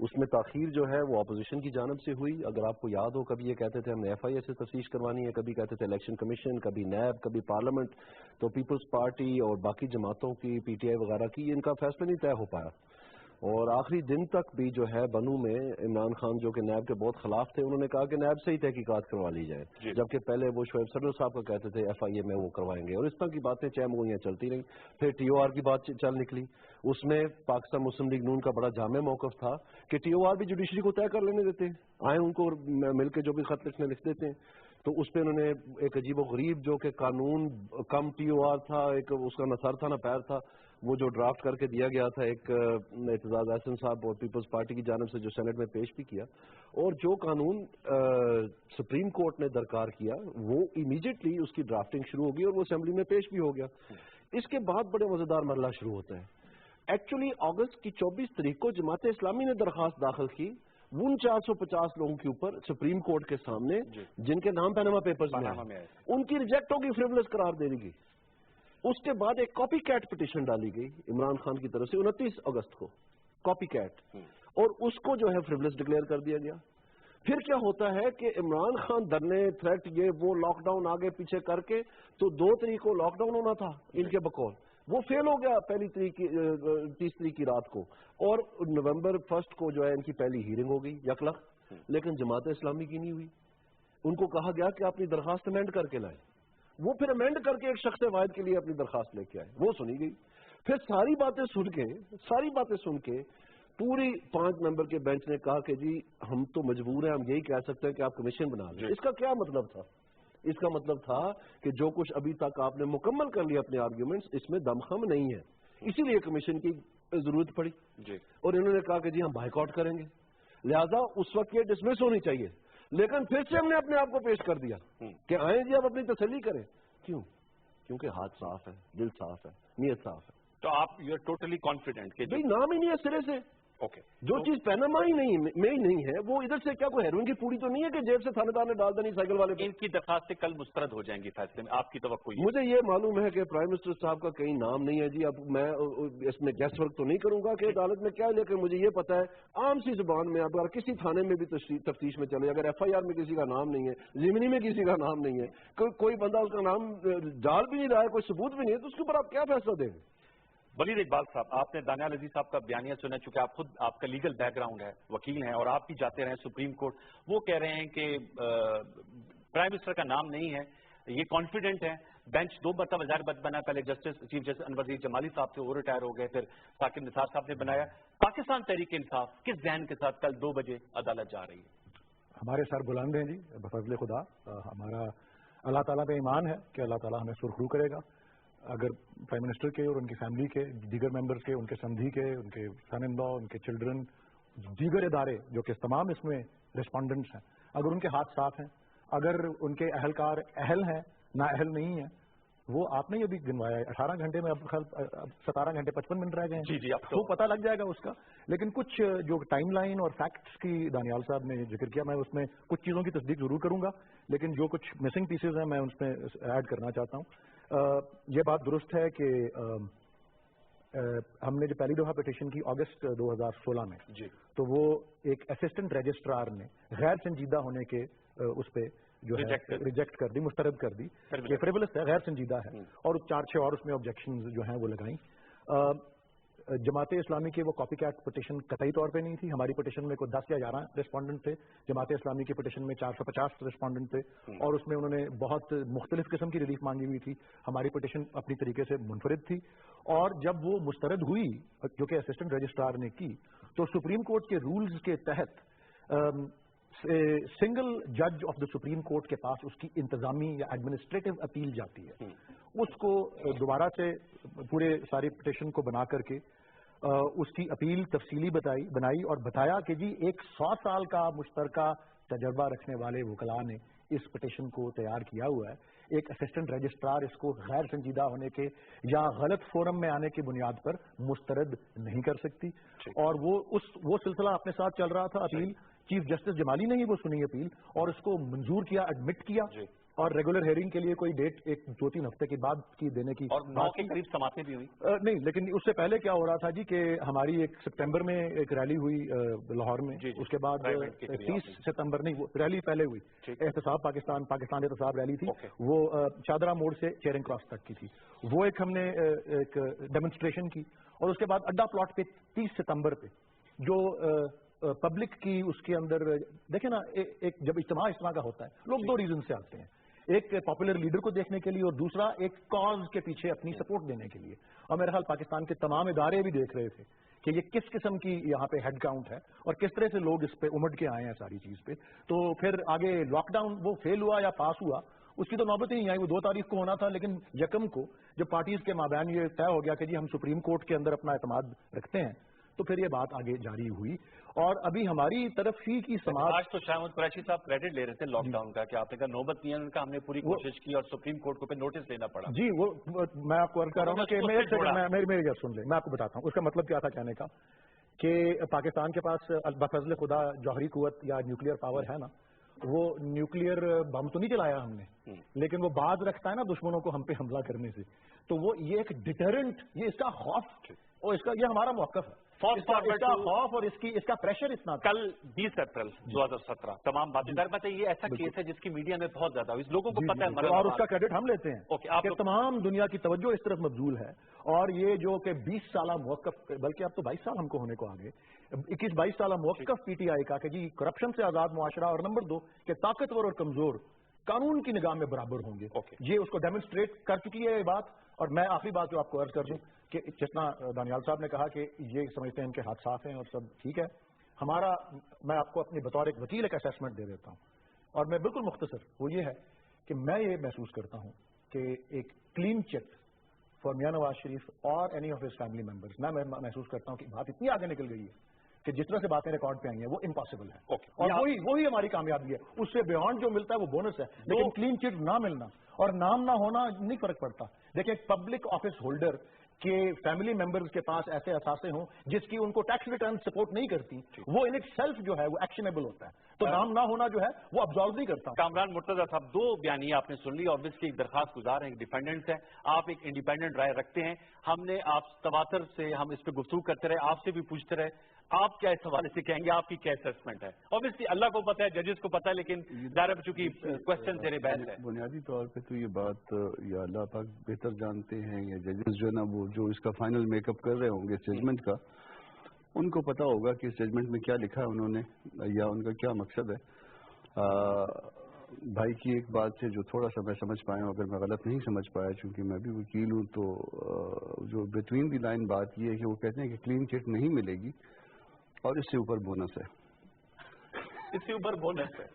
اس میں تاخیر جو ہے وہ اپوزیشن کی جانب سے ہوئی. اگر آپ کو یاد ہو کبھی یہ کہتے تھے ہم نے FIA سے تفتیش کروانی ہے, کبھی کہتے تھے الیکشن کمیشن, کبھی نیب, کبھی پارلیمنٹ. تو پیپلز پارٹی اور باقی جماعتوں کی PTI وغیرہ کی ان کا فیصلہ نہیں طے ہو پایا, اور آخری دن تک بھی جو ہے بنو میں عمران خان جو کہ نیب کے بہت خلاف تھے, انہوں نے کہا کہ نیب سے ہی تحقیقات کروا لی جائے, جبکہ پہلے وہ شعیب صدر صاحب کو کہتے تھے FIA میں وہ کروائیں گے, اور اس طرح کی باتیں چیم گوئیاں چلتی رہیں. پھر TOR کی بات چل نکلی, اس میں پاکستان مسلم لیگ نون کا بڑا جامع موقف تھا کہ TOR بھی جوڈیشری کو طے کر لینے دیتے ہیں, آئے ان کو مل کے جو بھی خط لکھنے لکھ دیتے ہیں. تو اس پہ انہوں نے ایک عجیب و غریب جو کہ قانون کم TOR تھا, ایک اس کا نہ سر تھا نہ پیر تھا, وہ جو ڈرافٹ کر کے دیا گیا تھا ایک اعتزاز احسن صاحب اور پیپلز پارٹی کی جانب سے جو سینٹ میں پیش بھی کیا, اور جو قانون سپریم کورٹ نے درکار کیا وہ امیڈیٹلی اس کی ڈرافٹنگ شروع ہوگی اور وہ اسمبلی میں پیش بھی ہو گیا. اس کے بعد بڑے مزیدار مرحلہ شروع ہوتا ہے. ایکچولی اگست کی 24 تاریخ کو جماعت اسلامی نے درخواست داخل کی ان 450 لوگوں کے اوپر سپریم کورٹ کے سامنے جن کے نام پیناما پیپرز میں ان کی ریجیکٹ ہوگی, فریولس قرار دے دی گئی. اس کے بعد ایک کاپی کیٹ پٹیشن ڈالی گئی عمران خان کی طرف سے 29 اگست کو, کاپی کیٹ, اور اس کو جو ہے فریولس ڈکلیئر کر دیا گیا. پھر کیا ہوتا ہے کہ عمران خان دھرنے تھریٹ یہ وہ لاک ڈاؤن آگے پیچھے کر کے, تو 2 تاریخ کو لاک ڈاؤن ہونا تھا ان کے بقول, وہ فیل ہو گیا 30 تاریخ کی رات کو, اور نومبر 1 کو جو ہے ان کی پہلی ہیرنگ ہو گئی یکلخ. لیکن جماعت اسلامی کی نہیں ہوئی. ان کو کہا گیا کہ اپنی درخواست امینڈ کر کے لائیں. وہ پھر امینڈ کر کے ایک شخص واحد کے لیے اپنی درخواست لے کے آئے, وہ سنی گئی. پھر ساری باتیں سن کے پوری 5 ممبر کے بینچ نے کہا کہ جی ہم تو مجبور ہیں, ہم یہی کہہ سکتے ہیں کہ آپ کمیشن بنا لیں. اس کا کیا مطلب تھا؟ اس کا مطلب تھا کہ جو کچھ ابھی تک آپ نے مکمل کر لیا اپنے آرگیومنٹس, اس میں دمخم نہیں ہے, اسی لیے کمیشن کی ضرورت پڑی. اور انہوں نے کہا کہ جی ہم بائیک آؤٹ کریں گے, لہذا اس وقت یہ ڈسمس ہونی چاہیے. لیکن پھر سے ہم نے اپنے آپ کو پیش کر دیا کہ آئیں جی آپ اپنی تسلی کریں. کیوں؟ کیونکہ ہاتھ صاف ہے, دل صاف ہے, نیت صاف ہے. تو آپ یو آر ٹوٹلی کانفیڈنٹ کہ نام ہی نہیں ہے سرے سے. جو چیز پیناما ہی نہیں ہے وہ ادھر سے کیا کوئی ہیروئن کی پوری تو نہیں ہے کہ جیب سے تھانے دار نے ڈال دینی سائیکل والے. ان کی درخواستیں کل مسترد ہو جائیں گی فیصلے میں, آپ کی توقع؟ مجھے یہ معلوم ہے کہ پرائم منسٹر صاحب کا کہیں نام نہیں ہے جی. اب میں اس میں گیس ورک تو نہیں کروں گا کہ عدالت میں کیا ہے, لیکن مجھے یہ پتا ہے عام سی زبان میں اگر کسی تھانے میں بھی تفتیش میں چلے, اگر FIR میں کسی کا نام نہیں ہے, ضمنی میں کسی کا نام نہیں ہے, کوئی بندہ اس کا نام ڈال بھی نہیں رہا ہے, کوئی ثبوت بھی نہیں ہے, تو اس کے اوپر آپ کیا فیصلہ دیں گے؟ ولید اقبال صاحب, آپ نے دانیال عزیز صاحب کا بیانیہ سنا, چونکہ آپ خود آپ کا لیگل بیک گراؤنڈ ہے, وکیل ہیں, اور آپ بھی جاتے رہے سپریم کورٹ. وہ کہہ رہے ہیں کہ پرائم منسٹر کا نام نہیں ہے, یہ کانفیڈنٹ ہے. بینچ 2 مرتبہ وزیر بنا, پہلے چیف جسٹس انور جمالی صاحب تھے, وہ ریٹائر ہو گئے, پھر ثاقب نثار صاحب نے بنایا. پاکستان تحریک انصاف کس ذہن کے ساتھ کل 2 بجے عدالت جا رہی ہے؟ ہمارے سر بلند ہیں جی, بفضل خدا. ہمارا اللہ تعالیٰ پہ ایمان ہے کہ اللہ تعالیٰ ہمیں سرخرو کرے گا. اگر پرائم منسٹر کے اور ان کی فیملی کے, دیگر ممبرز کے, ان کے سندھی کے, ان کے سن ان لا, ان کے چلڈرن, دیگر ادارے جو کہ تمام اس میں رسپونڈنٹس ہیں, اگر ان کے ہاتھ صاف ہیں, اگر ان کے اہلکار اہل ہیں, نا اہل نہیں ہیں, وہ آپ نے یہ بھی گنوایا ہے 18 گھنٹے میں, اب 17 گھنٹے 55 منٹ رہ گئے ہیں. جی وہ پتہ لگ جائے گا اس کا. لیکن کچھ جو ٹائم لائن اور فیکٹس کی دانیال صاحب نے ذکر کیا, میں اس میں کچھ چیزوں کی تصدیق ضرور کروں گا, لیکن جو کچھ مسنگ پیسز ہیں میں اس میں ایڈ کرنا چاہتا ہوں. یہ بات درست ہے کہ ہم نے جو پہلی دفعہ پٹیشن کی اگست 2016 میں, تو وہ ایک اسسٹنٹ رجسٹرار نے غیر سنجیدہ ہونے کے اس پہ جو ہے ریجیکٹ کر دی, مسترد کر دی کہ فریولس ہے, غیر سنجیدہ ہے, اور 4-6 اور اس میں آبجیکشنز جو ہیں وہ لگائیں. جماعت اسلامی کی وہ کاپی کیٹ پٹیشن قطعی طور پہ نہیں تھی. ہماری پٹیشن میں کوئی 10 یا 11 رسپونڈنٹ تھے, جماعت اسلامی کی پٹیشن میں 450 رسپونڈنٹ تھے, اور اس میں انہوں نے بہت مختلف قسم کی ریلیف مانگی ہوئی تھی. ہماری پٹیشن اپنی طریقے سے منفرد تھی, اور جب وہ مسترد ہوئی جو کہ اسسٹنٹ رجسٹرار نے کی, تو سپریم کورٹ کے رولز کے تحت سنگل جج آف دا سپریم کورٹ کے پاس اس کی انتظامی یا ایڈمنسٹریٹو اپیل جاتی ہے. اس کو دوبارہ سے پورے ساری پٹیشن کو بنا کر کے اس کی اپیل تفصیلی بنائی اور بتایا کہ جی ایک 100 سال کا مشترکہ تجربہ رکھنے والے وکلاء نے اس پٹیشن کو تیار کیا ہوا ہے. ایک اسسٹنٹ رجسٹرار اس کو غیر سنجیدہ ہونے کے یا غلط فورم میں آنے کی بنیاد پر مسترد نہیں کر سکتی. اور وہ سلسلہ اپنے ساتھ چل رہا تھا. اپیل چیف جسٹس جمالی نے ہی وہ سنی اپیل, اور اس کو منظور کیا, ایڈمٹ کیا, اور ریگولر ہیئرنگ کے لیے کوئی ڈیٹ ایک 2-3 ہفتے کے بعد کی دینے کی اور 9 کے قریب سماعتیں بھی ہوئی نہیں، لیکن اس سے پہلے کیا ہو رہا تھا جی کہ ہماری ایک سپٹمبر میں ایک ریلی ہوئی لاہور میں، اس کے بعد 30 ستمبر نہیں، وہ ریلی پہلے ہوئی، احتساب پاکستان احتساب ریلی تھی، وہ چادرہ موڑ سے چیرنگ کراس تک کی تھی، وہ ایک ہم نے ایک ڈیمونسٹریشن کی، اور اس کے بعد اڈا پلاٹ پہ 30 ستمبر پہ جو پبلک کی اس کے اندر دیکھیں نا، ایک جب اجتماع اس طرح کا ہوتا ہے لوگ 2 ریزن سے آتے ہیں، ایک پاپولر لیڈر کو دیکھنے کے لیے اور دوسرا ایک کاز کے پیچھے اپنی سپورٹ دینے کے لیے، اور میرے خیال پاکستان کے تمام ادارے بھی دیکھ رہے تھے کہ یہ کس قسم کی یہاں پہ ہیڈ کاؤنٹ ہے اور کس طرح سے لوگ اس پہ امٹ کے آئے ہیں ساری چیز پہ. تو پھر آگے لاک ڈاؤن وہ فیل ہوا یا پاس ہوا اس کی تو نوبت ہی نہیں آئی، وہ 2 تاریخ کو ہونا تھا، لیکن یکم کو جب پارٹیز کے مابین یہ طے ہو گیا کہ جی ہم سپریم کورٹ کے اندر اپنا اعتماد رکھتے ہیں، تو پھر یہ بات آگے جاری ہوئی. اور ابھی ہماری طرف ہی کی سماعت، آج تو شاہد قریشی صاحب کریڈٹ لے رہے تھے لاک ڈاؤن کا کہ آپ نے کہا نوبت نہیں ہے ان کا، ہم نے پوری کوشش کی اور سپریم کورٹ کو پھر نوٹس لینا پڑا. جی وہ میں آپ کو عرض کر رہا ہوں کہ میری جب سن لیں، میں آپ کو بتاتا ہوں اس کا مطلب کیا تھا کہنے کا، کہ پاکستان کے پاس بفضل خدا جوہری قوت یا نیوکلیئر پاور ہے نا، وہ نیوکلیئر بم تو نہیں چلایا ہم نے، لیکن وہ باز رکھتا ہے نا دشمنوں کو ہم پہ حملہ کرنے سے، تو وہ یہ ایک ڈیٹرنٹ، یہ اس کا خوف اور اس کا یہ ہمارا موقف ہے، اس کا خوف اور اس کا پریشر اتنا. کل 20 اپریل 2017 تمام باتیں در بات ہے، یہ ایسا کیس ہے جس کی میڈیا میں بہت زیادہ ہوئی، لوگوں کو پتہ ہے اور اس کا کریڈٹ ہم لیتے ہیں کہ تمام دنیا کی توجہ اس طرف مبذول ہے. اور یہ جو کہ 20 سالہ موقف، بلکہ اب تو 22 سال ہم کو ہونے کو آگے، 21-22 سالہ موقف پی ٹی آئی کا کہ جی کرپشن سے آزاد معاشرہ، اور نمبر 2 کہ طاقتور اور کمزور قانون کی نگاہ میں برابر ہوں گے، یہ اس کو ڈیمونسٹریٹ کر چکی ہے یہ بات. اور میں آخری بات جو آپ کو عرض کر دوں کہ جتنا دانیال صاحب نے کہا کہ یہ سمجھتے ہیں ان کے ہاتھ صاف ہیں اور سب ٹھیک ہے، ہمارا، میں آپ کو اپنی بطور ایک وکیل ایک اسیسمنٹ دے دیتا ہوں، اور میں بالکل مختصر، وہ یہ ہے کہ میں یہ محسوس کرتا ہوں کہ ایک clean chit for Mian Nawaz Sharif اور any of his family members, میں محسوس کرتا ہوں کہ بات اتنی آگے نکل گئی ہے کہ جس طرح سے باتیں ریکارڈ پہ آئی ہیں وہ امپاسبل ہے، اور وہی ہماری کامیابی ہے. اس سے بیانڈ جو ملتا ہے وہ بونس ہے، لیکن کلین چٹ نہ ملنا اور نام نہ ہونا نہیں فرق پڑتا. دیکھیں پبلک آفس ہولڈر کہ فیملی ممبرز کے پاس ایسے اثاثے ہوں جس کی ان کو ٹیکس ریٹرن سپورٹ نہیں کرتی، وہ ان اٹ سیلف جو ہے وہ ایکشنیبل ہوتا ہے، تو نام نہ ہونا جو ہے وہ ابزالو نہیں کرتا. کامران مرتضیٰ صاحب، 2 بیانیے آپ نے سن لی، آبویسلی ایک درخواست گزار ہیں، ایک ڈیپینڈنٹ ہے، آپ ایک انڈیپینڈنٹ رائے رکھتے ہیں، ہم نے آپ تواتر سے ہم اس پہ گفتگو کرتے رہے، آپ سے بھی پوچھتے رہے، آپ کیا اس حوالے سے کہیں گے، آپ کی کیا اسسمنٹ ہے؟ آبویسلی اللہ کو پتہ ہے، ججز کو پتہ ہے، لیکن ظاہر چونکہ کوشچن زیر بحث ہے. بنیادی طور پہ تو یہ بات یا اللہ پاک بہتر جانتے ہیں، یا ججز جو ہے نا وہ جو اس کا فائنل میک اپ کر رہے ہوں گے ججمنٹ کا، ان کو پتا ہوگا کہ اس ججمنٹ میں کیا لکھا ہے انہوں نے یا ان کا کیا مقصد ہے. بھائی کی ایک بات سے جو تھوڑا سا میں سمجھ پایا ہوں، اگر میں غلط نہیں سمجھ پایا چونکہ میں بھی وکیل ہوں، تو جو بٹوین دی لائن بات یہ ہے کہ وہ کہتے ہیں کہ کلین چٹ نہیں ملے گی اور اس سے اوپر بونس ہے. اس سے اوپر بونس ہے.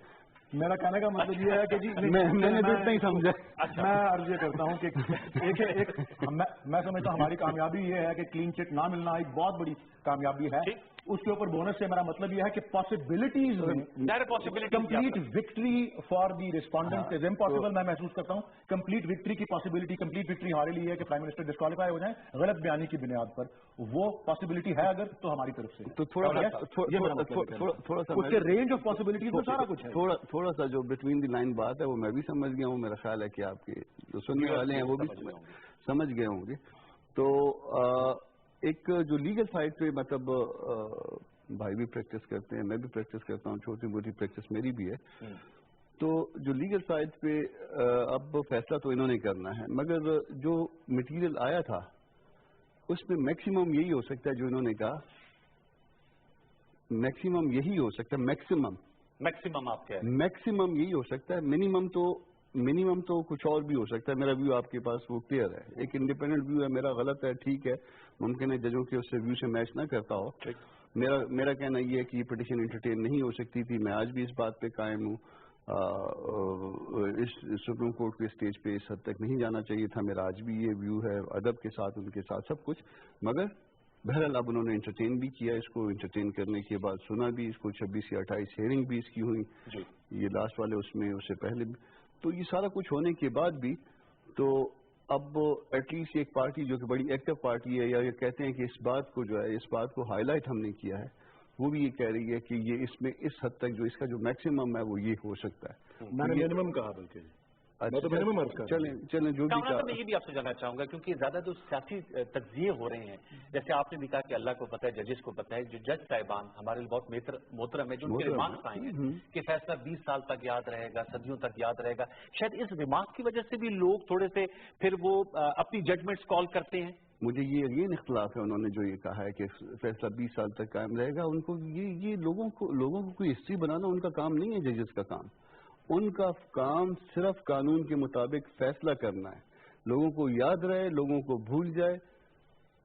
میرا کہنے کا مطلب یہ ہے کہ جی میں نے بھی نہیں سمجھا. میں عرض یہ کرتا ہوں کہ میں سمجھتا ہوں ہماری کامیابی یہ ہے کہ کلین چٹ نہ ملنا ایک بہت بڑی کامیابی ہے. اس کے اوپر بونس سے میرا مطلب یہ ہے کہ possibilities complete victory for the respondent is impossible. میں محسوس کرتا ہوں کمپلیٹ وکٹری کی پاسبلٹی، کمپلیٹ وکٹری ہمارے لیے ہے کہ پرائم منسٹر ڈسکوالیفائی ہو جائیں غلط بیانی کی بنیاد پر، وہ پاسبلٹی ہے اگر تو ہماری طرف سے. تو تھوڑا سا اس کے رینج آف پاسبلٹیز میں سارا کچھ ہے. تھوڑا سا جو بٹوین دی لائن بات ہے وہ میں بھی سمجھ گیا ہوں، میرا خیال ہے کہ آپ کے جو سننے والے ہیں وہ بھی سمجھ گئے ہوں گے. تو ایک جو لیگل سائڈ پہ مطلب بھائی بھی پریکٹس کرتے ہیں، میں بھی پریکٹس کرتا ہوں، چھوٹی موٹی پریکٹس میری بھی ہے. تو جو لیگل سائڈ پہ اب فیصلہ تو انہوں نے کرنا ہے، مگر جو مٹیریل آیا تھا اس میں میکسیمم یہی ہو سکتا ہے جو انہوں نے کہا، میکسیمم یہی ہو سکتا ہے، میکسیمم آپ کیا ہے؟ میکسیمم یہی ہو سکتا ہے، منیمم تو کچھ اور بھی ہو سکتا ہے. میرا ویو آپ کے پاس وہ کلیئر ہے، ایک انڈیپینڈنٹ ویو ہے، میرا غلط ہے، ٹھیک ہے، ممکن ہے ججوں کے اس سے ویو سے میچ نہ کرتا ہو. میرا کہنا یہ ہے کہ یہ پٹیشن انٹرٹین نہیں ہو سکتی تھی. میں آج بھی اس بات پہ قائم ہوں، اس سپریم کورٹ کے اسٹیج پہ اس حد تک نہیں جانا چاہیے تھا. میرا آج بھی یہ ویو ہے، ادب کے ساتھ ان کے ساتھ سب کچھ. مگر بہرحال اب انہوں نے انٹرٹین بھی کیا اس کو، انٹرٹین کرنے کے بعد سنا بھی اس کو، 26 یا 28 ہیئرنگ بھی اس کی ہوئی، یہ لاسٹ والے اس میں، اس سے پہلے بھی. تو یہ سارا کچھ ہونے کے بعد بھی تو اب ایٹ لیسٹ ایک پارٹی جو کہ بڑی ایکٹیو پارٹی ہے، یا یہ کہتے ہیں کہ اس بات کو جو ہے، اس بات کو ہائی لائٹ ہم نے کیا ہے، وہ بھی یہ کہہ رہی ہے کہ یہ اس میں اس حد تک جو اس کا جو میکسیمم ہے وہ یہ ہو سکتا ہے. میں نے منیمم کہا، بلکہ چلیں جو بھی میں یہ بھی آپ سے جاننا چاہوں گا کیونکہ زیادہ جو سیاسی تجزیے ہو رہے ہیں جیسے آپ نے بھی کہا کہ اللہ کو پتہ ہے ججز کو پتہ ہے جو جج صاحبان ہمارے لیے بہت محترم ہے جو ان کے ریمارکس آئے ہیں کہ فیصلہ 20 سال تک یاد رہے گا صدیوں تک یاد رہے گا شاید اس ریمارک کی وجہ سے بھی لوگ تھوڑے سے پھر وہ اپنی ججمنٹس کال کرتے ہیں. مجھے یہ اختلاف ہے انہوں نے جو یہ کہا ہے کہ فیصلہ 20 سال تک قائم رہے گا ان کو یہ لوگوں کو کوئی ہسٹری بنانا ان کا کام نہیں ہے. ججز کا کام ان کا کام صرف قانون کے مطابق فیصلہ کرنا ہے. لوگوں کو یاد رہے لوگوں کو بھول جائے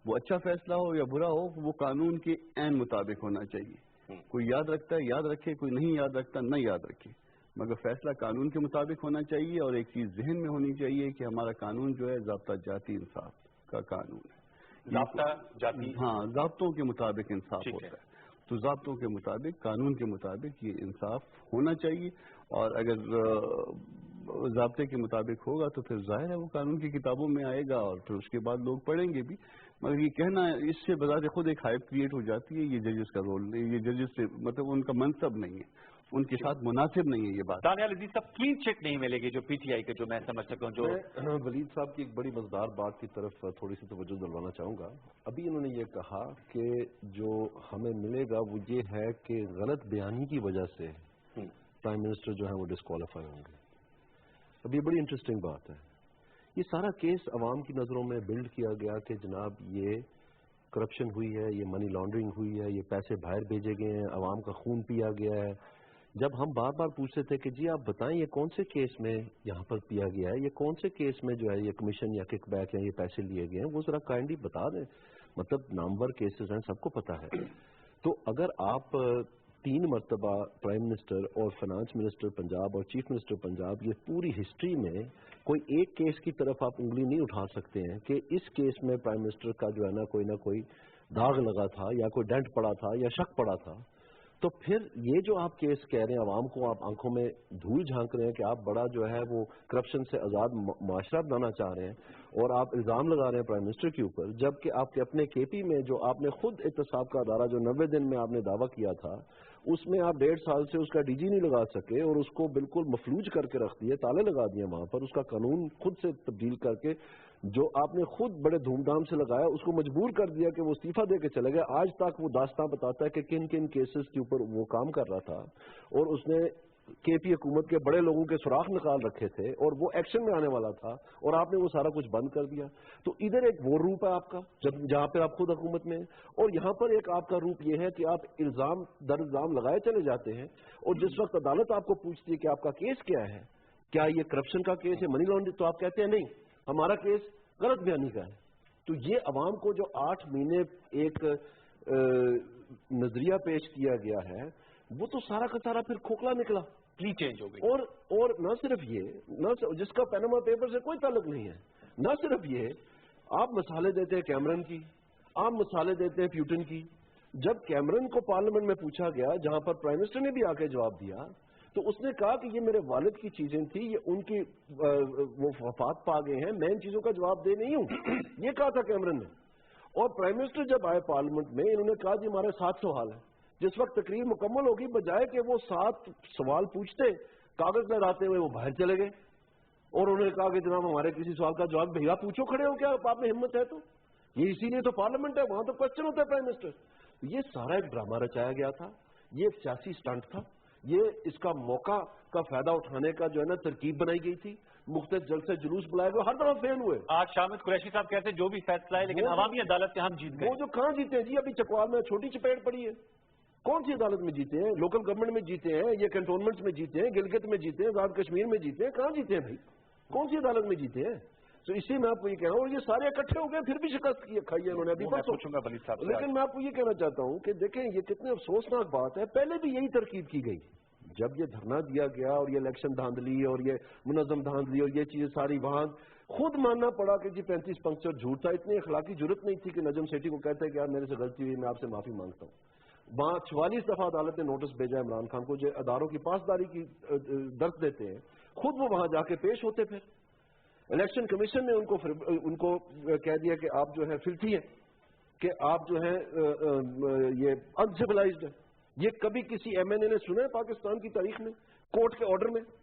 وہ اچھا فیصلہ ہو یا برا ہو وہ قانون کے عین مطابق ہونا چاہیے. کوئی یاد رکھتا ہے یاد رکھے کوئی نہیں یاد رکھتا نہ یاد رکھے مگر فیصلہ قانون کے مطابق ہونا چاہیے. اور ایک چیز ذہن میں ہونی چاہیے کہ ہمارا قانون جو ہے ضابطہ جاتی انصاف کا قانون ہے. ضابطہ جاتی ضابطوں کے مطابق انصاف ہوتا ہے تو ضابطوں کے مطابق قانون کے مطابق یہ انصاف ہونا چاہیے. اور اگر ضابطے کے مطابق ہوگا تو پھر ظاہر ہے وہ قانون کی کتابوں میں آئے گا اور پھر اس کے بعد لوگ پڑھیں گے بھی. مگر یہ کہنا اس سے بذات خود ایک ہائپ کریٹ ہو جاتی ہے. یہ ججز کا رول نہیں, یہ ججز سے مطلب ان کا منصب نہیں ہے, ان کے ساتھ مناسب نہیں ہے یہ بات. دانیال عزیز صاحب کلین چٹ نہیں ملے گی جو پی ٹی آئی کے جو میں سمجھ سکتا ہوں. جو ولید صاحب کی ایک بڑی مزدار بات کی طرف تھوڑی سی توجہ دلوانا چاہوں گا. ابھی انہوں نے یہ کہا کہ جو ہمیں ملے گا وہ یہ ہے کہ غلط بیانی کی وجہ سے پرائم منسٹر جو ہے وہ ڈسکوالیفائی ہوں گے. اب یہ بڑی انٹرسٹنگ بات ہے. یہ سارا کیس عوام کی نظروں میں بلڈ کیا گیا کہ جناب یہ کرپشن ہوئی ہے, یہ منی لانڈرنگ ہوئی ہے, یہ پیسے باہر بھیجے گئے ہیں, عوام کا خون پیا گیا ہے. جب ہم بار بار پوچھتے تھے کہ جی آپ بتائیں یہ کون سے کیس میں یہاں پر پیا گیا ہے, یہ کون سے کیس میں جو ہے یہ کمیشن یا کک بیک یا یہ پیسے لیے گئے ہیں, وہ ذرا کائنڈلی بتا دیں. مطلب نامور کیسز ہیں, سب کو پتا ہے. تو اگر آپ 3 مرتبہ پرائم منسٹر اور فائنانس منسٹر پنجاب اور چیف منسٹر پنجاب یہ پوری ہسٹری میں کوئی ایک کیس کی طرف آپ انگلی نہیں اٹھا سکتے ہیں کہ اس کیس میں پرائم منسٹر کا جو ہے نا کوئی نہ کوئی داغ لگا تھا یا کوئی ڈینٹ پڑا تھا یا شک پڑا تھا, تو پھر یہ جو آپ کیس کہہ رہے ہیں عوام کو آپ آنکھوں میں دھول جھانک رہے ہیں کہ آپ بڑا جو ہے وہ کرپشن سے آزاد معاشرہ بنانا چاہ رہے ہیں اور آپ الزام لگا رہے ہیں پرائم منسٹر کے اوپر, جبکہ آپ کے اپنے کے پی میں جو آپ نے خود احتساب کا ادارہ جو 90 دن میں آپ نے دعویٰ کیا تھا اس میں آپ 1.5 سال سے اس کا ڈی جی نہیں لگا سکے اور اس کو بالکل مفلوج کر کے رکھ دیے, تالے لگا دیے وہاں پر, اس کا قانون خود سے تبدیل کر کے جو آپ نے خود بڑے دھوم دھام سے لگایا اس کو مجبور کر دیا کہ وہ استعفیٰ دے کے چلے گئے. آج تک وہ داستان بتاتا ہے کہ کن کن کیسز کے اوپر وہ کام کر رہا تھا اور اس نے کے پی حکومت کے بڑے لوگوں کے سراغ نکال رکھے تھے اور وہ ایکشن میں آنے والا تھا اور آپ نے وہ سارا کچھ بند کر دیا. تو ادھر ایک وہ روپ ہے آپ کا جہاں پہ آپ خود حکومت میں ہیں, اور یہاں پر ایک آپ کا روپ یہ ہے کہ آپ الزام در الزام لگائے چلے جاتے ہیں اور جس وقت عدالت آپ کو پوچھتی ہے کہ آپ کا کیس کیا ہے, کیا یہ کرپشن کا کیس ہے, منی لانڈرنگ, تو آپ کہتے ہیں نہیں ہمارا کیس غلط بیانی کا ہے. تو یہ عوام کو جو 8 مہینے ایک نظریہ پیش کیا گیا ہے وہ تو سارا کا سارا پھر کھوکھلا نکلا, چینج ہو گئی. اور نہ صرف یہ جس کا پیناما پیپر سے کوئی تعلق نہیں ہے, نہ صرف یہ آپ مثالیں دیتے ہیں کیمرن کی, آپ مثالیں دیتے ہیں پیوٹن کی. جب کیمرن کو پارلیمنٹ میں پوچھا گیا جہاں پر پرائم منسٹر نے بھی آ کے جواب دیا تو اس نے کہا کہ یہ میرے والد کی چیزیں تھیں, یہ ان کی وہ وفات پا گئے ہیں, میں ان چیزوں کا جواب دے نہیں ہوں, یہ کہا تھا کیمرن نے. اور پرائم منسٹر جب آئے پارلیمنٹ میں انہوں نے کہا جی ہمارے 7 سوال ہیں. جس وقت تقریر مکمل ہوگی بجائے کہ وہ 7 سوال پوچھتے کاغذ لہراتے ہوئے وہ باہر چلے گئے اور انہوں نے کہا کہ جناب ہمارے کسی سوال کا جواب بھیا پوچھو, کھڑے ہو کیا آپ میں ہمت ہے تو یہ اسی لیے تو پارلیمنٹ ہے, وہاں تو کوشچن ہوتا ہے پرائم منسٹر. یہ سارا ایک ڈرامہ رچایا گیا تھا, یہ ایک سیاسی سٹنٹ تھا, یہ اس کا موقع کا فائدہ اٹھانے کا جو ہے نا ترکیب بنائی گئی تھی, مختلف جلسے جلوس بلائے گئے, ہر طرح فیل ہوئے. آج شامد قریشی صاحب کہتے ہیں جو بھی فیصلہ ہے لیکن عوامی عدالت سے ہم جیت گئے. وہ جو کہاں جیتے ہیں جی, ابھی چکوال میں چھوٹی چپیٹ پڑی ہے, کون سی عدالت میں جیتے ہیں؟ لوکل گورنمنٹ میں جیتے ہیں, یہ کنٹونمنٹس میں جیتے ہیں, گلگت میں جیتے ہیں, آزاد کشمیر میں جیتے ہیں, کہاں جیتے ہیں بھائی, کون سی عدالت میں جیتے ہیں؟ تو اسی میں آپ کو یہ کہہ رہا ہوں, اور یہ سارے اکٹھے ہو گئے پھر بھی شکست کھائی ہے انہوں نے ابھی پوچھوں گا ولید صاحب. لیکن میں آپ کو یہ کہنا چاہتا ہوں کہ دیکھیں یہ کتنے افسوسناک بات ہے, پہلے بھی یہی ترکیب کی گئی. جب یہ دھرنا دیا گیا اور یہ الیکشن دھاندلی اور یہ منظم دھاندلی اور یہ چیزیں ساری وہاں خود ماننا پڑا کہ جی 35 پنکچر جھوٹ تھا. اتنی اخلاقی جرت نہیں تھی کہ نجم سیٹھی کو کہتے ہیں کہ یار میرے سے غلطی ہوئی, میں آپ سے معافی مانگتا ہوں. وہاں 44 دفعہ عدالت نے نوٹس بھیجا عمران خان کو جو اداروں کی پاسداری کی درس دیتے ہیں, خود وہ وہاں جا کے پیش ہوتے. پھر الیکشن کمیشن نے ان کو کہہ دیا کہ آپ جو ہے فلٹی ہیں, کہ آپ جو ہے یہ انسیولائزڈ ہے. یہ کبھی کسی ایم این اے نے سنا ہے پاکستان کی تاریخ میں کورٹ کے آرڈر میں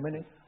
MNA,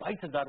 22,000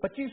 25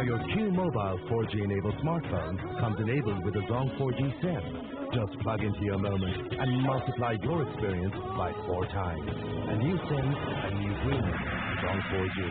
Now your Q Mobile 4G enabled smartphone comes enabled with a Zong 4G SIM. Just plug into your moment and multiply your experience by 4 times. A new SIM, a new dream. Zong 4G.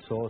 100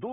2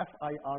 FIR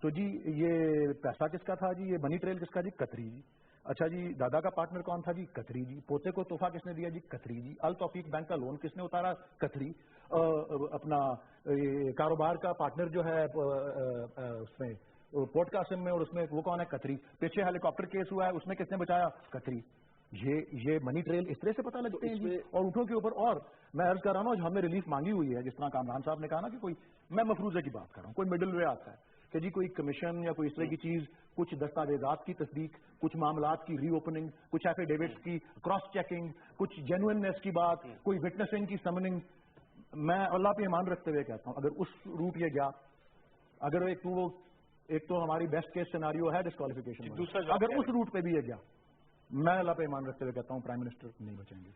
تو جی یہ پیسہ کس کا تھا جی؟ یہ money trail کس کا جی؟ قطری جی. اچھا جی دادا کا پارٹنر کون تھا جی؟ قطری جی. پوتے کو تحفہ کس نے دیا جی؟ قطری جی. التوفیق بینک کا لون کس نے اتارا؟ قطری. اپنا کاروبار کا پارٹنر جو ہے اس میں پورٹ قاسم میں اور اس میں وہ کون ہے؟ قطری. پیچھے ہیلی کاپٹر کیس ہوا ہے اس میں کس نے بچایا؟ قطری. یہ منی ٹریل اس طرح سے پتہ لگتے ہیں جی. اور اونٹوں کے اوپر. اور میں عرض کر رہا ہوں ہم نے ریلیف مانگی ہوئی ہے، جس طرح کامران صاحب نے کہا نا کہ کوئی، میں مفروضے کی بات کر رہا ہوں، کوئی مڈل وے آتا ہے کہ جی کوئی کمیشن یا کوئی اس طرح کی چیز، کچھ دستاویزات کی تصدیق، کچھ معاملات کی ری اوپننگ، کچھ ایفیڈیوٹس کی کراس چیکنگ، کچھ جینوئننیس کی بات، کوئی وٹنسنگ کی سمننگ. میں اللہ پہ ایمان رکھتے ہوئے کہتا ہوں اگر اس روٹ یہ گیا، اگر ایک تو ہماری بیسٹ کیس سیناریو ہے ڈسکوالیفیکیشن، اگر اس روٹ پہ بھی یہ گیا، میں اللہ پہ ایمان رکھتے ہوئے کہتا ہوں پرائم منسٹر نہیں بچیں گے.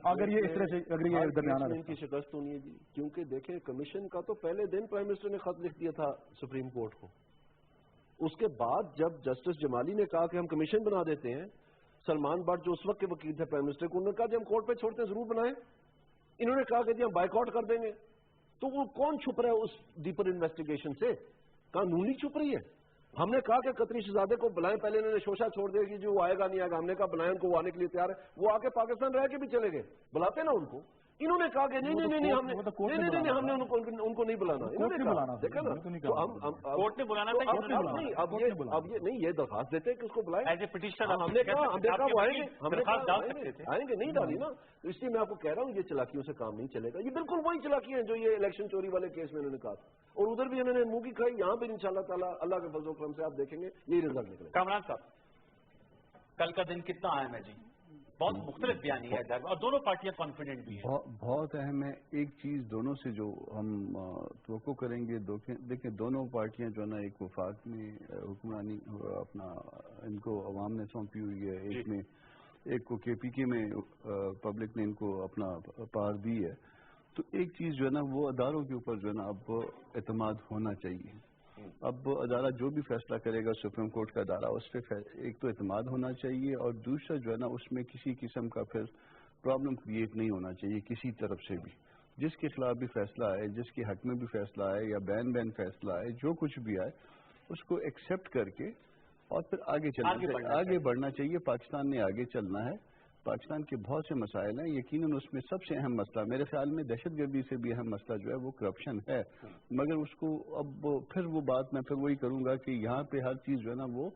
اگر یہ اس طرح سے اگر یہ درمیانہ کی شکست ہونی ہے جی. کیونکہ دیکھیں کمیشن کا تو پہلے دن پرائم منسٹر نے خط لکھ دیا تھا سپریم کورٹ کو. اس کے بعد جب جسٹس جمالی نے کہا کہ ہم کمیشن بنا دیتے ہیں، سلمان بٹ جو اس وقت کے وکیل تھے پرائم منسٹر کو، انہوں نے کہا جی ہم کورٹ پہ چھوڑتے ہیں، ضرور بنائیں. انہوں نے کہا کہ جی ہم بائیک آؤٹ کر دیں گے. تو وہ کون چھپ رہا ہے اس ڈیپر انویسٹیگیشن سے؟ قانون ہی چھپ رہی ہے. ہم نے کہا کہ قطری شہزادے کو بلائیں، پہلے انہوں نے شوشہ چھوڑ دیا کہ جو وہ آئے گا نہیں آئے گا. ہم نے کہا بلائیں ان کو، وہ آنے کے لیے تیار ہے. وہ آ کے پاکستان رہ کے بھی چلے گئے، بلاتے نا ان کو. انہوں نے کہا کہ نہیں ہم نے ان کو نہیں بلانا. دیکھا نا کورٹ نے بلانا تھا. اب یہ نہیں، یہ درخواست دیتے کہ اس کو بلائیں. ہم نے کہا وہ آئیں گے، ہم نے کہا آئیں گے، نہیں ڈالی نا. تو اس لیے میں آپ کو کہہ رہا ہوں یہ چلاکیوں سے کام نہیں چلے گا. یہ بالکل وہی چلاکی ہیں جو یہ الیکشن چوری والے کیس میں انہوں نے کہا. اور ادھر بھی انہوں نے منہ کی کھائی، یہاں پہ انشاءاللہ تعالیٰ اللہ کے فضل و کرم سے آپ دیکھیں گے یہی رزلٹ نکلے. کامران صاحب کل کا دن کتنا اہم ہے جی؟ بہت مختلف بیانی ہے اور دونوں پارٹیاں کانفیڈنٹ بھی ہیں. بہت اہم ہے. ایک چیز دونوں سے جو ہم توقع کریں گے، دیکھیں دونوں پارٹیاں جو ہے نا ایک وفاق میں حکمرانی اپنا ان کو عوام نے سونپی ہوئی ہے، ایک میں ایک کو کے پی کے میں پبلک نے ان کو اپنا پار دی ہے. تو ایک چیز جو ہے نا وہ اداروں کے اوپر جو ہے نا اب اعتماد ہونا چاہیے. اب ادارہ جو بھی فیصلہ کرے گا سپریم کورٹ کا ادارہ، اس پہ ایک تو اعتماد ہونا چاہیے، اور دوسرا جو ہے نا اس میں کسی قسم کا پھر پرابلم کریٹ نہیں ہونا چاہیے کسی طرف سے بھی. جس کے خلاف بھی فیصلہ آئے، جس کے حق میں بھی فیصلہ آئے یا بین فیصلہ آئے، جو کچھ بھی آئے اس کو ایکسیپٹ کر کے اور پھر آگے بڑھنا چاہیے. پاکستان نے آگے چلنا ہے. پاکستان کے بہت سے مسائل ہیں، یقیناً اس میں سب سے اہم مسئلہ میرے خیال میں دہشت گردی سے بھی اہم مسئلہ جو ہے وہ کرپشن ہے. مگر اس کو اب پھر وہ بات میں پھر وہی کروں گا کہ یہاں پہ ہر چیز جو ہے نا وہ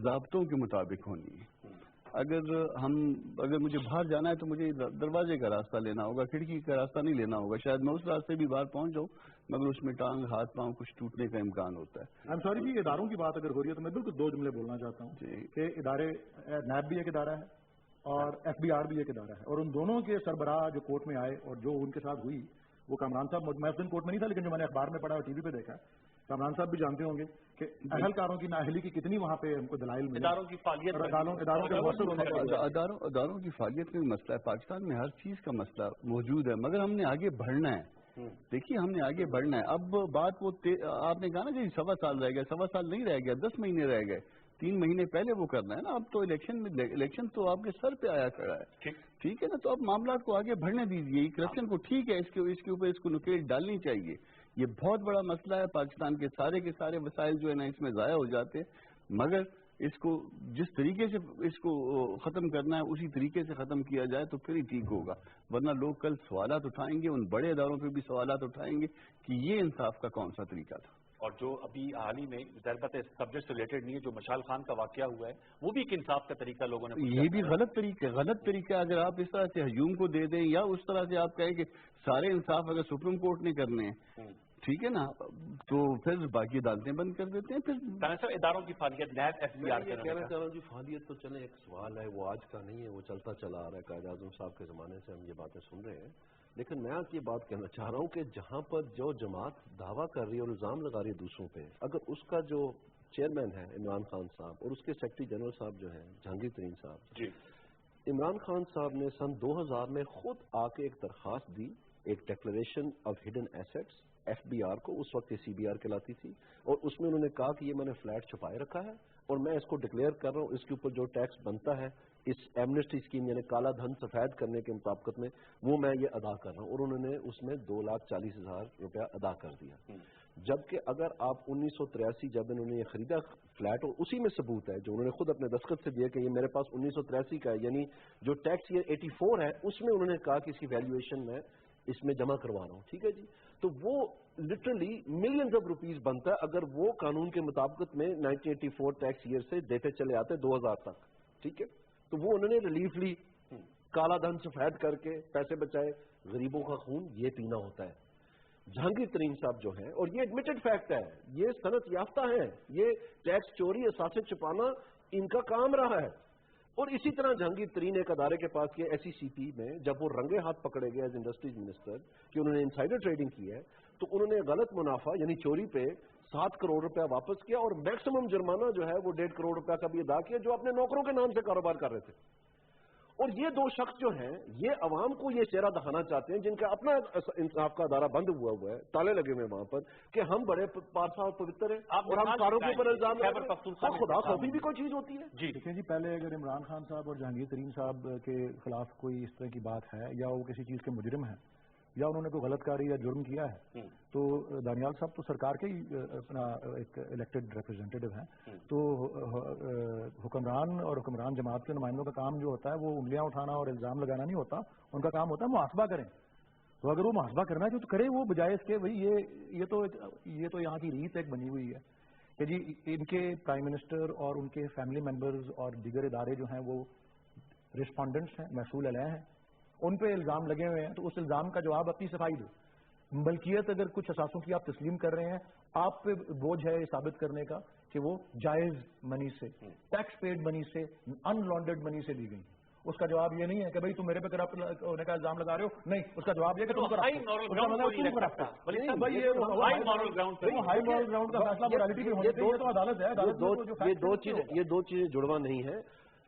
ضابطوں کے مطابق ہونی ہے. اگر مجھے باہر جانا ہے تو مجھے دروازے کا راستہ لینا ہوگا، کھڑکی کا راستہ نہیں لینا ہوگا. شاید میں اس راستے بھی باہر پہنچ جاؤں مگر اس میں ٹانگ ہاتھ پاؤں کچھ ٹوٹنے کا امکان ہوتا ہے. آئی ایم سوری جی، اداروں کی بات اگر ہو رہی ہے تو میں بالکل دو جملے بولنا چاہتا ہوں کہ ادارے، نیب بھی ایک ادارہ ہے اور ایف بی آر بھی ایک ادارہ ہے، اور ان دونوں کے سربراہ جو کورٹ میں آئے اور جو ان کے ساتھ ہوئی، وہ کامران صاحب، میں اس دن کورٹ میں نہیں تھا لیکن جو میں نے اخبار میں پڑھا اور ٹی وی پہ دیکھا، کامران صاحب بھی جانتے ہوں گے کہ اہلکاروں کی نااہلی کی کتنی وہاں پہ ہم کو دلائل ملے. اداروں کی فعالیت، اداروں کی فعالیت کا بھی مسئلہ ہے. پاکستان میں ہر چیز کا مسئلہ موجود ہے مگر ہم نے آگے بڑھنا ہے. دیکھیے ہم نے آگے بڑھنا ہے. اب بات وہ آپ نے کہا نا کہ 1.25 سال رہ گئے، 1.25 سال نہیں رہ گیا، 10 مہینے رہ گئے. 3 مہینے پہلے وہ کرنا ہے نا. اب تو الیکشن تو آپ کے سر پہ آیا کھڑا ہے. ٹھیک ہے نا. تو اب معاملات کو آگے بڑھنے دیجیے. کرپشن کو ٹھیک ہے، اس کے اوپر اس کو نکیل ڈالنی چاہیے. یہ بہت بڑا مسئلہ ہے. پاکستان کے سارے وسائل جو ہے نا اس میں ضائع ہو جاتے ہیں. مگر اس کو جس طریقے سے اس کو ختم کرنا ہے اسی طریقے سے ختم کیا جائے تو پھر ہی ٹھیک ہوگا. ورنہ لوگ کل سوالات اٹھائیں گے، ان بڑے اداروں پہ بھی سوالات اٹھائیں گے کہ یہ انصاف کا کون سا طریقہ تھا. اور جو ابھی حال ہی میں ضربت سبجیکٹ سے ریلیٹڈ نہیں ہے، جو مشال خان کا واقعہ ہوا ہے، وہ بھی ایک انصاف کا طریقہ لوگوں نے. یہ بھی غلط طریقہ. اگر آپ اس طرح سے ہجوم کو دے دیں یا اس طرح سے آپ کہیں کہ سارے انصاف اگر سپریم کورٹ نے کرنے ہیں، ٹھیک ہے نا، تو پھر باقی عدالتیں بند کر دیتے ہیں. پھر اداروں کی فعالیت، نیب، ایف بی آر کہنا چاہ رہا ہوں جی، فعالیت تو چلے ایک سوال ہے، وہ آج کا نہیں ہے، وہ چلتا چلا آ رہا ہے. قائد اعظم صاحب کے زمانے سے ہم یہ باتیں سن رہے ہیں. لیکن میں آپ کی بات کہنا چاہ رہا ہوں کہ جہاں پر جو جماعت دعویٰ کر رہی ہے اور الزام لگا رہی ہے دوسروں پہ، اگر اس کا جو چیئرمین ہے عمران خان صاحب اور اس کے سیکرٹری جنرل صاحب جو ہیں جہانگیر ترین صاحب، جی، عمران خان صاحب نے سن 2000 میں خود آ کے ایک درخواست دی، ایک declaration of hidden assets F B R کو، اس وقت یہ سی بی آر کہلاتی تھی، اور اس میں انہوں نے کہا کہ یہ میں نے فلیٹ چھپائے رکھا ہے اور میں اس کو ڈکلیئر کر رہا ہوں، اس کے اوپر جو ٹیکس بنتا ہے اس ایمنسٹی اسکیم یعنی کالا دھن سفید کرنے کے مطابقت میں وہ میں یہ ادا کر رہا ہوں. اور انہوں نے اس میں 2,40,000 روپیہ ادا کر دیا. جبکہ اگر آپ 1983 جب انہوں نے یہ خریدا فلیٹ، اور اسی میں ثبوت ہے جو انہوں نے خود اپنے دستخط سے دیا کہ یہ میرے پاس 1983 کا ہے، یعنی جو ٹیکس ایئر 84 ہے اس میں انہوں نے کہا کہ اس کی ویلیویشن میں اس میں جمع کروا رہا ہوں، ٹھیک ہے جی. تو وہ لٹرلی ملینز آف روپیز بنتا ہے اگر وہ قانون کے مطابقت میں 1984 ٹیکس ایئر سے دیتے چلے آتے 2000 تک، ٹھیک ہے. تو وہ انہوں نے ریلیف لی، کالا دھن سفید کر کے پیسے بچائے. غریبوں کا خون یہ پینا ہوتا ہے. جہانگیر ترین صاحب جو ہیں، اور یہ ایڈمیٹڈ فیکٹ ہے، یہ صنعت یافتہ ہیں، یہ ٹیکس چوری اثاثے چھپانا ان کا کام رہا ہے. اور اسی طرح جہانگیر ترین ایک ادارے کے پاس کیا SECP میں جب وہ رنگے ہاتھ پکڑے گئے ایز انڈسٹریز منسٹر کہ انہوں نے انسائڈر ٹریڈنگ کی ہے، تو انہوں نے غلط منافع یعنی چوری پہ 7 کروڑ روپیہ واپس کیا، اور میکسیمم جرمانہ جو ہے وہ 1.5 کروڑ روپیہ کا بھی ادا کیا جو اپنے نوکروں کے نام سے کاروبار کر رہے تھے. اور یہ دو شخص جو ہیں یہ عوام کو یہ چہرہ دکھانا چاہتے ہیں جن کا اپنا انصاف کا ادارہ بند ہوا ہے، تالے لگے ہوئے وہاں پر کہ ہم بڑے پارسا اور پوتر ہیں اور ہم کاروں کے اوپر الزام لگا رہے ہیں. خدا خوفی بھی کوئی چیز ہوتی ہے. جی دیکھیں جی، پہلے اگر عمران خان صاحب اور جہانگیر ترین صاحب کے خلاف کوئی اس طرح کی بات ہے یا وہ کسی چیز کے مجرم ہیں یا انہوں نے کوئی غلط کاری یا جرم کیا ہے، تو دانیال صاحب تو سرکار کے ہی اپنا ایک الیکٹڈ ریپرزینٹیو ہیں. تو حکمران اور حکمران جماعت کے نمائندوں کا کام جو ہوتا ہے وہ انگلیاں اٹھانا اور الزام لگانا نہیں ہوتا، ان کا کام ہوتا ہے محاسبہ کریں. تو اگر وہ محاسبہ کرنا ہے تو کرے وہ، بجائے اس کے بھائی یہ تو یہاں کی ریت ایک بنی ہوئی ہے کہ جی ان کے پرائم منسٹر اور ان کے فیملی ممبرز اور دیگر ادارے جو ہیں وہ رسپونڈنٹس ہیں، مسئول علیہ ہیں، ان پہ الزام لگے ہوئے ہیں. تو اس الزام کا جواب اپنی صفائی دو. ملکیت اگر کچھ اثاثوں کی آپ تسلیم کر رہے ہیں، آپ پہ بوجھ ہے یہ ثابت کرنے کا کہ وہ جائز منی سے، ٹیکس پیڈ منی سے، ان لانڈرڈ منی سے دی گئی. اس کا جواب یہ نہیں ہے کہ بھائی تم میرے پہ کرپٹ ہونے کا الزام لگا رہے ہو، نہیں، اس کا جواب یہ کہ تم ہائی مورل گراؤنڈ کا فیصلہ مورالیٹی پہ ہونا چاہیے. تو عدالت ہے، یہ دو چیزیں جڑواں نہیں ہے.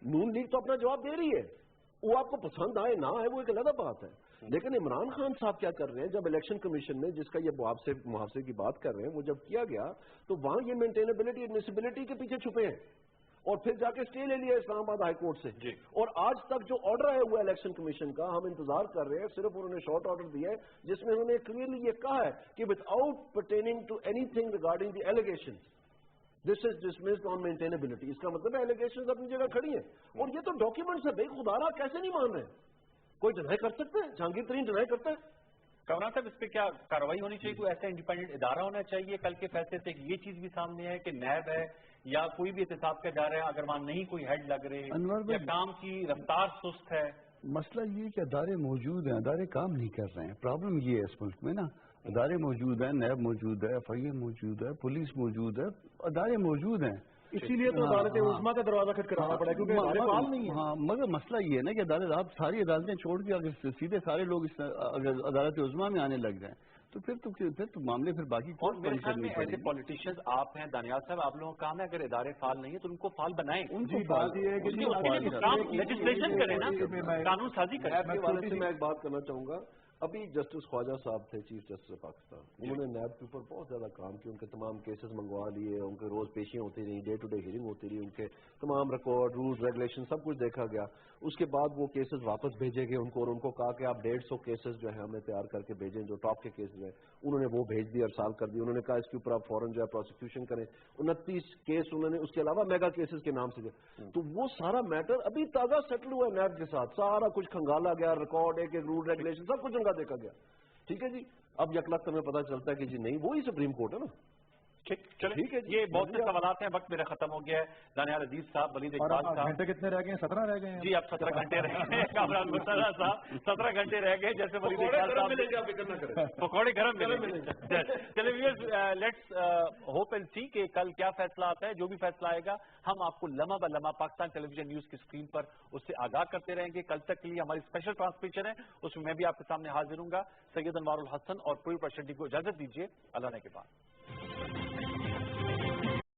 نون لیگ تو اپنا جواب دے رہی ہے، وہ آپ کو پسند آئے نہ آئے وہ ایک علیحدہ بات ہے. لیکن عمران خان صاحب کیا کر رہے ہیں، جب الیکشن کمیشن نے جس کا یہ محاوضے کی بات کر رہے ہیں وہ جب کیا گیا تو وہاں یہ مینٹینیبلٹی ایڈمیسیبلٹی کے پیچھے چھپے ہیں اور پھر جا کے اسٹے لے لیا اسلام آباد ہائی کورٹ سے. اور آج تک جو آرڈر آیا ہوا ہے الیکشن کمیشن کا ہم انتظار کر رہے ہیں. صرف انہوں نے شارٹ آرڈر دیا ہے جس میں انہوں نے کلیئرلی یہ کہا ہے کہ without pertaining to anything regarding the allegation this is dismissed on maintainability. اس کا مطلب ہے ایلیگیشنز اپنی جگہ کھڑی ہیں اور یہ تو ڈاکیومنٹس ہے. بھائی خدا رہا کیسے نہیں مان رہے؟ کوئی ڈینائی کر سکتا ہے؟ جہانگیر ترین ڈینائی کرتا ہے؟ کمران صاحب اس پہ کیا کارروائی ہونی چاہیے؟ کوئی ایسا انڈیپینڈنٹ ادارہ ہونا چاہیے؟ کل کے فیصلے سے یہ چیز بھی سامنے ہے کہ نیب ہے یا کوئی بھی احتساب کا جا رہا ہے، اگر وہاں نہیں کوئی ہیڈ لگ رہے یا کام کی رفتار سست ہے. مسئلہ یہ کہ ادارے موجود ہیں، ادارے کام نہیں کر رہے ہیں. پرابلم یہ ہے اس ملک میں نا، ادارے موجود ہیں، نیب موجود ہے، FIA موجود ہے، پولیس موجود ہے، ادارے موجود ہیں. اسی لیے تو عدالت عظمیٰ کا دروازہ کھٹکھٹانا پڑا کیونکہ فعال نہیں ہے. ہاں، مگر مسئلہ یہ ہے نا کہ عدالت، آپ ساری عدالتیں چھوڑ کے اگر سیدھے سارے لوگ اس عدالت عظمیٰ میں آنے لگ جائیں تو پھر تو معاملے پھر باقی ایسے پالیٹیشینز آپ ہیں دانیال صاحب، آپ لوگوں کا کام ہے اگر ادارے فعال نہیں ہیں تو ان کو فعال بنائیں. ان کی بات یہ ہے کہ لیجسلیشن کریں نا، قانون سازی کریں. میں ایک بات کرنا چاہوں گا. ابھی جسٹس خواجہ صاحب تھے چیف جسٹس آف پاکستان، انہوں نے نیب کے اوپر بہت زیادہ کام کیا. ان کے تمام کیسز منگوا لیے، ان کے روز پیشیاں ہوتی رہی، ڈے ٹو ڈے ہیئرنگ ہوتی رہی، ان کے تمام ریکارڈ، رولز، ریگولیشن سب کچھ دیکھا گیا. اس کے بعد وہ کیسز واپس بھیجے گئے ان کو اور ان کو کہا کہ آپ 150 کیسز جو ہے ہمیں تیار کر کے بھیجیں جو ٹاپ کے کیسز ہیں. انہوں نے وہ بھیج دی، ارسال کر دی. انہوں نے کہا اس کے اوپر آپ فوراً جو ہے پروسیکیوشن کریں. 29 کیس انہوں نے اس کے علاوہ میگا کیسز کے نام سے. تو وہ سارا میٹر ابھی تازہ سیٹل ہوا ہے نیب کے ساتھ. سارا کچھ کھنگالا گیا، ریکارڈ، ایک رول ریگولیشن سب کچھ ان کا دیکھا گیا. ٹھیک ہے جی. اب یک لخت ہمیں پتا چلتا ہے کہ جی نہیں وہی سپریم کورٹ ہے نا. ٹھیک ہے، یہ بہت سے سوالات ہیں، وقت میرا ختم ہو گیا ہے. دانیال عزیز صاحب، ولید اقبال صاحب، گھنٹے کتنے رہ گئے ہیں؟ 17 رہ گئے ہیں. جی اب 17 گھنٹے رہ گئے. کامران مرتضیٰ صاحب 17 گھنٹے رہ گئے. جیسے ولید اقبال صاحب پکوڑے گرم ملیں گے. چلے ویئرز، لیٹس ہوپ اینڈ سی کہ کل کیا فیصلہ آتا ہے. جو بھی فیصلہ آئے گا ہم آپ کو لمحہ بہ لمحہ پاکستان ٹیلی ویژن نیوز کی اسکرین پر اس سے آگاہ کرتے رہیں گے. کل تک کے لیے ہماری اسپیشل ٹرانسمیشن ہے، اس میں میں بھی آپ کے سامنے حاضر ہوں گا. سید انوار الحسن اور پوری پرشنٹی کو اجازت دیجیے. اللہ نے کے بعد.